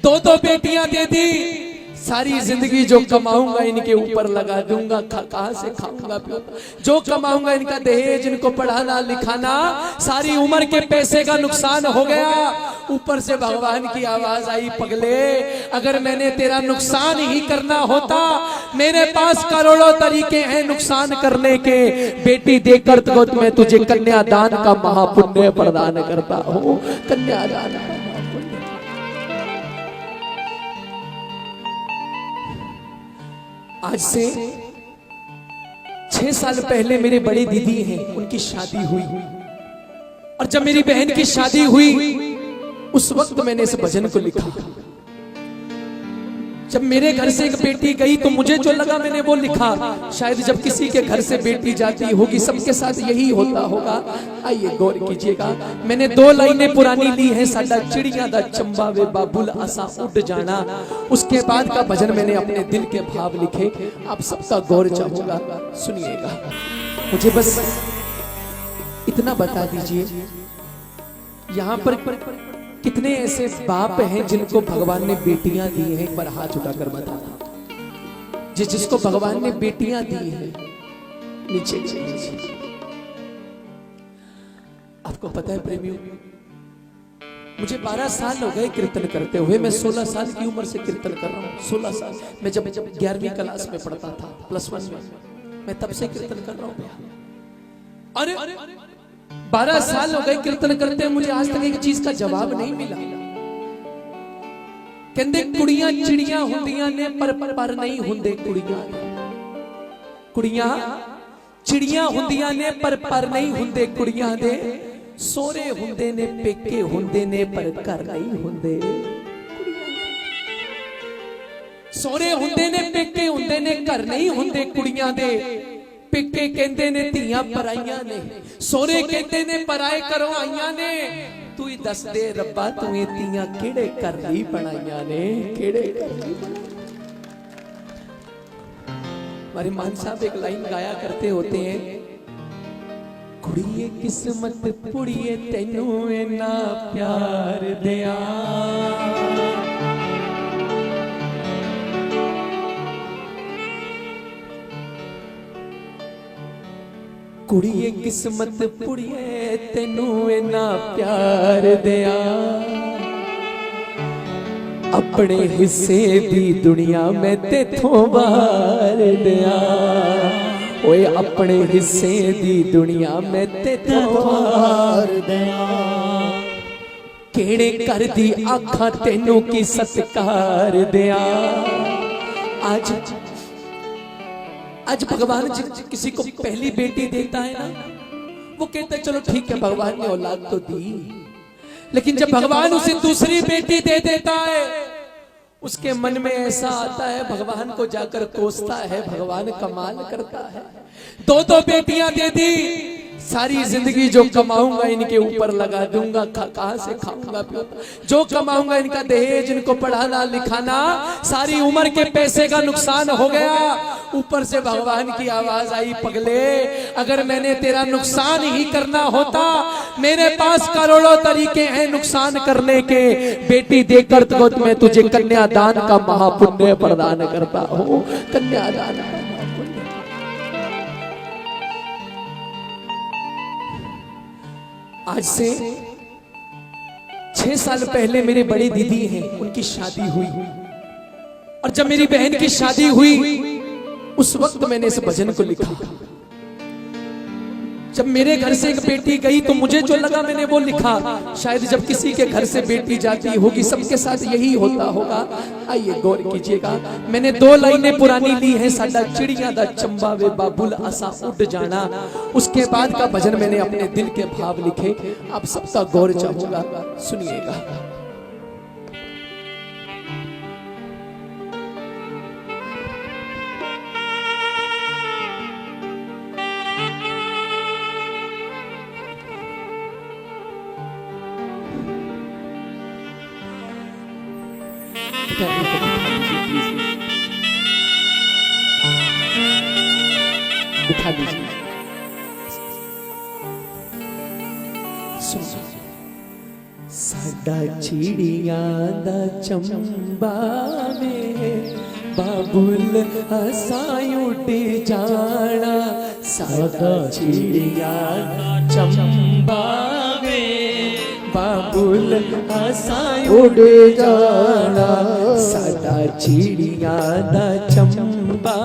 दो दो बेटियां दे दी, सारी जिंदगी जो कमाऊंगा इनके ऊपर लगा दूंगा, कहां से खाऊंगा पीऊंगा, जो कमाऊंगा इनका दहेज, इनको पढ़ाना लिखाना, सारी उम्र के पैसे का नुकसान हो गया। ऊपर से भगवान की आवाज आई, पगले अगर मैंने तेरा नुकसान ही करना होता, मेरे पास करोड़ों तरीके हैं नुकसान करने के। बेटी देकर तो मैं तुझे कन्यादान का महापुण्य प्रदान करता हूँ। कन्यादान आज से 6 साल पहले मेरे बड़ी दीदी हैं, उनकी शादी हुई, और जब मेरी बहन की शादी हुई उस वक्त मैंने इस भजन को लिखा। जब मेरे घर से एक बेटी गई तो मुझे जो लगा मैंने वो लिखा। शायद जब किसी के घर से बेटी जाती होगी, सबके साथ यही होता होगा। आइए गौर कीजिएगा, मैंने 2 लाइनें पुरानी ली है। साडा चिड़िया दा चंबा वे बाबुल असा उड़ जाना। उसके बाद का भजन मैंने अपने दिल के भाव लिखे, आप सबका गौर चाहूंगा, सुनिएगा। मुझे बस इतना बता दीजिए, यहाँ पर कितने ऐसे बाप हैं जिनको भगवान ने बेटियां दी हैं? एक बार हाथ उठाकर बताना। जिसको भगवान ने बेटियां दी हैं, नीचे नीचे। आपको पता है प्रेमियों, मुझे 12 साल हो गए कीर्तन करते हुए। मैं 16 साल की उम्र से कीर्तन कर रहा हूँ। 16 साल मैं जब 11वीं क्लास में पढ़ता था, +1 में, मैं तब से कीर्तन कर रहा हूँ। अरे 12 साल हो गए कीर्तन करते हैं, मुझे आज तक एक चीज का जवाब नहीं मिला। कहते कुड़ियां चिड़ियां हुंदियां ने पर नहीं हुंदे कुड़ियां। कुड़ियां चिड़ियां हुंदियां ने पर नहीं हुंदे कुड़ियां दे। सोरे हुंदे ने पेके हुंदे ने पर घर नहीं हुंदे। सोरे हुंदे ने पेके हुंदे ने घर नहीं हुंदे कुड़ियां दे। पेके कहते ने धीयां पराइयां ने, सोरे कहते ने पराए घरों आईयां ने। तू ही दस दे रब्बा, तू ही धीयां केड़े घर दी बनाइयां ने, केड़े हमारे मान साहब एक लाइन गाया करते होते हैं, कुड़िए किस्मत पुड़िए तेनू इन्ना प्यार दिया। कुड़िए किस्मत पुड़िए तेनू इन्ना प्यार दिया। अपने हिस्से दी दुनिया में तेथों बार दिया। ओए अपने हिस्से दी दुनिया में तेथों बार दिया। केड़े कर दी आखा तेनू की सत्कार दिया। आज भगवान किसी को पहली बेटी देता है ना, वो कहते हैं चलो ठीक है भगवान ने औलाद तो दी, लेकिन जब भगवान उसे दूसरी बेटी दे देता है, उसके मन में ऐसा आता है, भगवान को जाकर कोसता है, भगवान कमाल करता है। 2 बेटियां दे दी, सारी जिंदगी जो कमाऊंगा इनके ऊपर लगा दूंगा, कहां से खाऊंगा पीऊंगा, जो कमाऊंगा इनका दहेज, इनको पढ़ाना लिखाना, सारी उम्र के पैसे का नुकसान हो गया। ऊपर से भगवान की आवाज आई, पगले अगर मैंने तेरा नुकसान ही करना होता, मेरे पास करोड़ों तरीके हैं नुकसान करने के। बेटी देकर तो मैं तुझे कन्यादान का महापुण्य प्रदान करता हूँ। कन्यादान आज से 6 साल पहले मेरी बड़ी दीदी हैं, उनकी शादी हुई, और जब मेरी बहन की शादी हुई उस वक्त मैंने इस भजन को लिखा। जब मेरे घर से एक बेटी गई तो मुझे जो लगा मैंने वो लिखा। शायद जब किसी के घर से बेटी जाती होगी, सबके साथ यही होता होगा। आइए गौर कीजिएगा, मैंने 2 लाइनें पुरानी ली है। साडा चिड़िया दा चंबा वे बाबुल असा उड़ जाना। उसके बाद का भजन मैंने अपने दिल के भाव लिखे, आप सबका गौर चाहूंगा, सुनिएगा। बिठा दीजिए। साडा साडा चिड़िया दा चंबा में बाबुल असाई उड़ जाना साडा चिड़िया दा चंबा में बाबुल असाई उड़ जाना साडा चिड़िया दा चंबा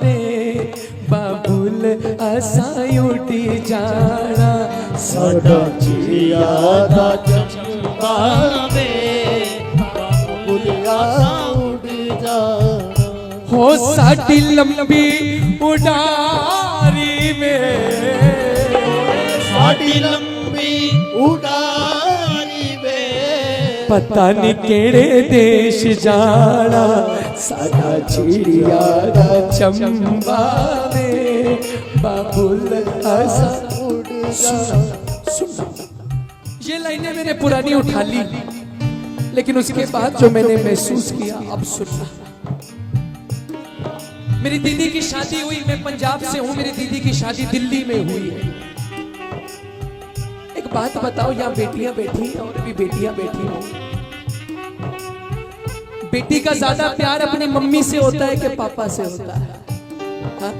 में बाबुल असाई उड़ जाना साडा चिड़िया दा चंबा में बाबुल उड़ जाना हो साडी लंबी उड़ारी में साडी लंबी उड़ारी में पता नहीं केड़े देश जाना साडा चिड़िया दा चंबा में बाबुल असा उड़ जाना। ये लाइनें मैंने पुरानी उठा ली, लेकिन उसके बाद जो मैंने महसूस किया अब सुनना। मेरी दीदी की शादी हुई, मैं पंजाब से हूं, मेरी दीदी की शादी दिल्ली में हुई है। एक बात बताओ, यहाँ बेटियां बैठी हैं और भी बेटियां बैठी हो, बेटी का ज्यादा प्यार अपनी मम्मी से होता है कि पापा से होता है? हाँ?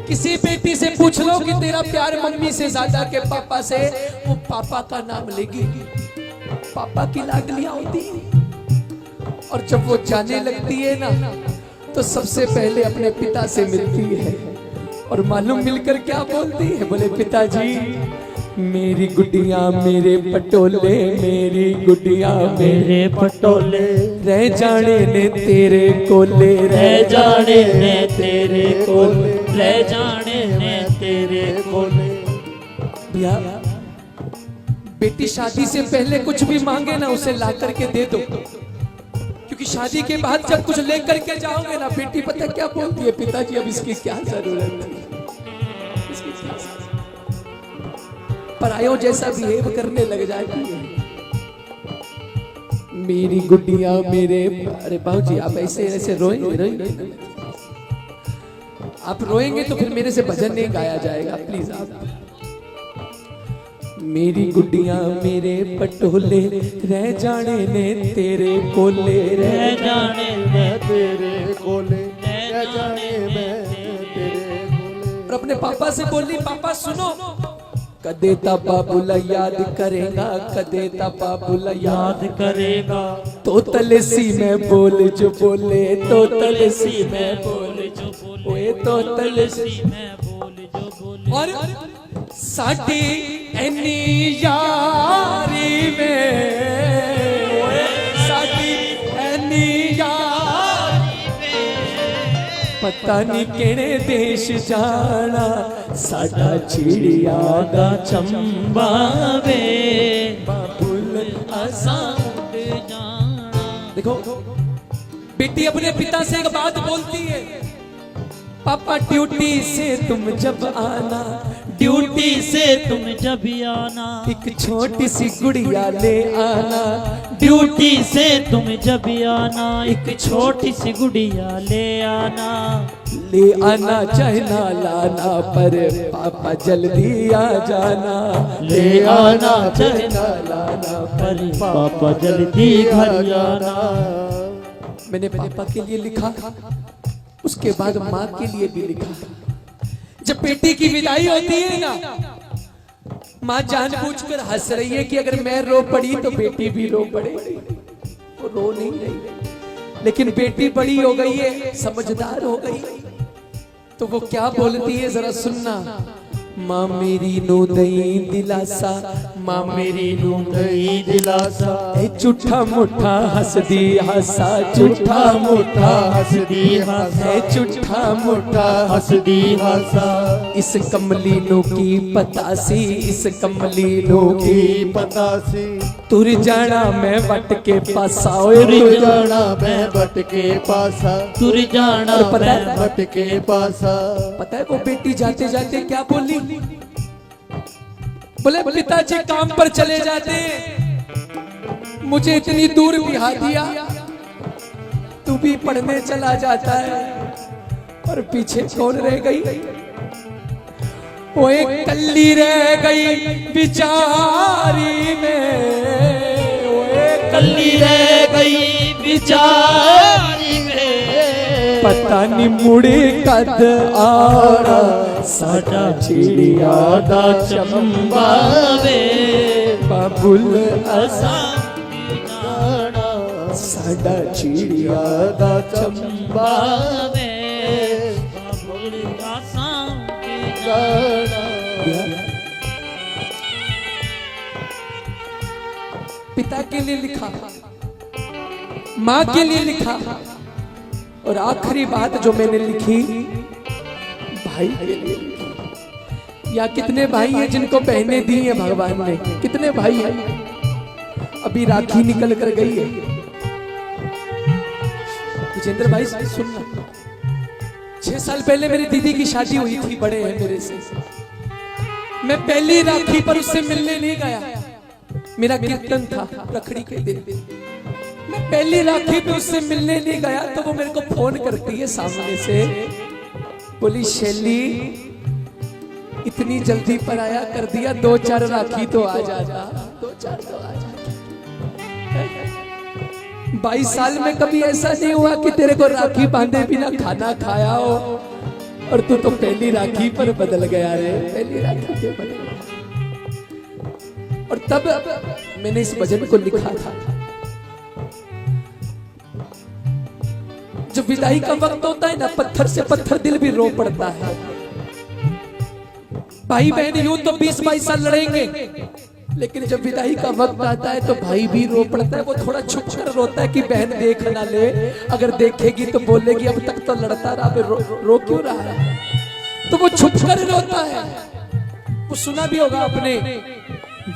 किसी बेटी से पूछ लो कि तेरा प्यार मम्मी से ज्यादा के पापा से, वो पापा का नाम लेगी, पापा की लाडलियां होती है। और जब वो जाने लगती है ना, तो सबसे पहले अपने पिता से मिलती है और मालूम मिलकर क्या बोलती है? बोले पिताजी मेरी गुड्डिया मेरे पटोले, मेरी गुड्डिया मेरे पटोले रह जाने ने तेरे कोले, रह जाने ने तेरे कोले, रह जाने ने तेरे कोले। भैया बेटी शादी से पहले कुछ भी मांगे ना, उसे ला करके दे दो, क्योंकि शादी के बाद जब कुछ लेकर के जाओगे ना, बेटी पता क्या बोलती है? पिताजी अब इसकी क्या जरूरत है, इसकी क्या जरूरत? परायों जैसा बिहेव करने लग जाती है। मेरी गुड्डिया मेरे, अरे बाबूजी आप ऐसे ऐसे रोएंगे, आप रोएंगे तो फिर मेरे से भजन नहीं गाया जाएगा, प्लीज आप। मेरी गुड्डिया मेरे पटोले रह जाने ने तेरे कोले, रह जाने ने तेरे कोले, रह जाने में तेरे कोले। और अपने पापा से बोली, पापा सुनो, कदे ता बाबूला याद करेगा, कदे ता बाबूला याद करेगा, तो तलसी में बोल जो बोले, तो तलसी में मैं बोल जो बोले, ओए तो तलसी मैं बोल जो बोले। और साडी एनी यारी में, साडी एनी यारी में पता नहीं केड़े देश जाना साडा चिड़िया दा चंबा वे बाबुल असा उड़ जाना। देखो बेटी अपने पिता से एक बात बोलती है, पापा ड्यूटी से तुम जब आना, ड्यूटी से तुम जब आना, एक छोटी सी गुड़िया ले आना, ड्यूटी से तुम जब आना, एक छोटी सी गुड़िया ले आना, ले आना चाहे ना लाना, पर पापा जल्दी आ जाना, ले आना चाहे ना लाना, पर पापा जल्दी घर आना। मैंने पापा के लिए लिखा, उसके बाद माँ के लिए भी लिखा। जब बेटी की विदाई होती है ना, माँ जानबूझकर हंस रही है कि अगर मैं रो पड़ी तो बेटी भी रो पड़े, वो रो नहीं रही। लेकिन बेटी बड़ी हो गई है, समझदार हो गई, तो वो क्या बोलती है जरा सुनना। माँ मेरी नो दई दिलासा, माँ मेरी नो गई दिलासा, झूठा मुठा हंसदी हंसा, झूठा मुठा हंसदी हंसा, झूठा मुठा हंसदी हंसा। इस कमली नो की पतासी, इस कमली नो की पतासी, तुर जाना मैं वट के पासा, तुर जाना मैं बट के पासा, तुर जाना और पता है- मैं बट के पासा। पता है वो बेटी जाते जाते क्या बोली? बोले पिताजी काम पर चले जाते, मुझे इतनी दूर बिठा दिया, तू भी पढ़ने चला जाता है और पीछे कौन रह गई? ओए कल्ली रह गई बिचारी में, ओए कल्ली रह गई बिचारी में, पता नहीं मुड़े कद आना साडा चिड़िया दा चंबा वे बाबुल असां साडा चिड़िया दा चंबा वे बाबुल असां गाना। पिता के लिए लिखा, माँ के लिए लिखा, और आखिरी बात जो मैंने लिखी भाई के लिए लिखी। या कितने भाई हैं जिनको बहनें दी हैं भगवान ने? कितने भाई हैं? अभी राखी निकल कर गई है। विजेंद्र भाई सुनना, 6 साल पहले मेरी दीदी की शादी हुई थी, बड़े हैं मेरे से। मैं पहली राखी पर उससे मिलने नहीं गया, मेरा कीर्तन था रखड़ी के दिन। मैं पहली राखी पे उससे मिलने नहीं गया तो वो मेरे को फोन करती है सामने से, बोली शैली इतनी जल्दी पर आया कर दिया, 2-4 राखी तो आ जा, 2-4 तो आ जा। 22 साल में कभी ऐसा नहीं हुआ कि तेरे को राखी बांधे बिना खाना खाया हो, और तू तो पहली राखी पर बदल गया रे, पहली राखी पे बदल गया। और तब मैंने इस भजन को लिखा था। जब विदाई का वक्त होता है ना, पत्थर से पत्थर दिल भी रो पड़ता है। भाई बहन यूं तो 20-22 साल लड़ेंगे, लेकिन जब विदाई का वक्त आता है तो भाई भी रो पड़ता है। वो थोड़ा छुप कर रोता है कि बहन देख ना ले, अगर देखेगी तो बोलेगी अब तक तो लड़ता रहा, रो क्यों रहा है? तो वो छुप कर रोता है। वो सुना भी होगा आपने,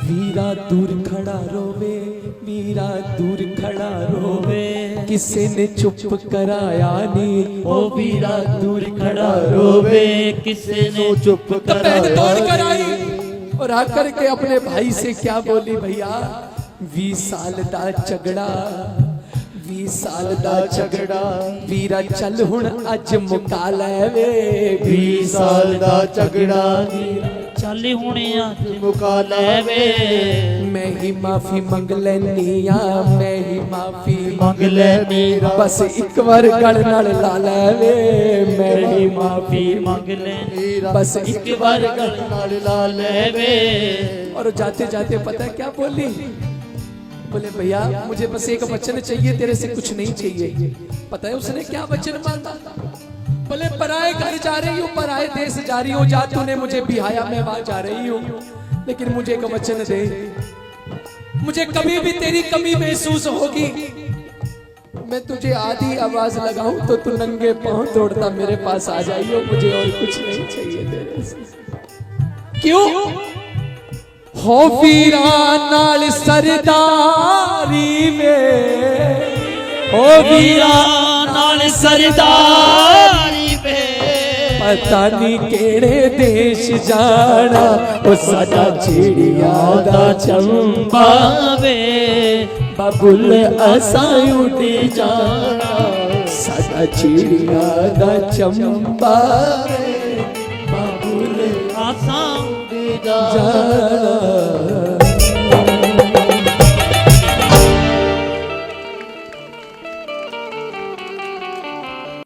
वीरा दूर खड़ा रोवे, वीरा दूर खड़ा रोवे, किसी ने चुप कराया नी, ओ वीरा दूर खड़ा रोवे, किसी ने चुप तो बहन दौड़ कर आई और आकर के अपने भाई से क्या बोली, भैया 20 साल दा झगड़ा, 20 साल दा झगड़ा, वीरा चल हुण अज मुका ले वे, 20 साल दा झगड़ा चल हुणे अज मुका ले, मैं ही माफी मंग लैनी आ, मैं ही माफी मंग ले मेरा, बस एक बार गल नाल ला ले वे, मैं ही माफी मंग ले बस एक बार गल। नाल ला ले वे। और जाते जाते पता है क्या बोली? बोले भैया मुझे बस एक वचन चाहिए, तेरे से कुछ नहीं चाहिए। पता है उसने क्या वचन मांगा? बोले पराए घर जा रही हूँ, पराए देश जा रही हूँ, जा तूने मुझे बिहाया मैं वहां जा रही हूँ, लेकिन मुझे एक वचन दे, मुझे कभी भी तेरी कमी महसूस होगी, मैं तुझे आधी आवाज लगाऊं तो तू नंगे पांव दौड़ता मेरे पास आ जाइयो, मुझे और कुछ नहीं चाहिए तेरे से। क्यों? हो वीरा नाल सरदारी में, हो वीरा नाल सरदारी पे, पता नहीं केड़े देश जाना, ओ साडा चिड़िया दा चंबा वे बाबुल असां उड़ जाना, साडा चिड़िया दा चंबा बाबुल आसां जाना।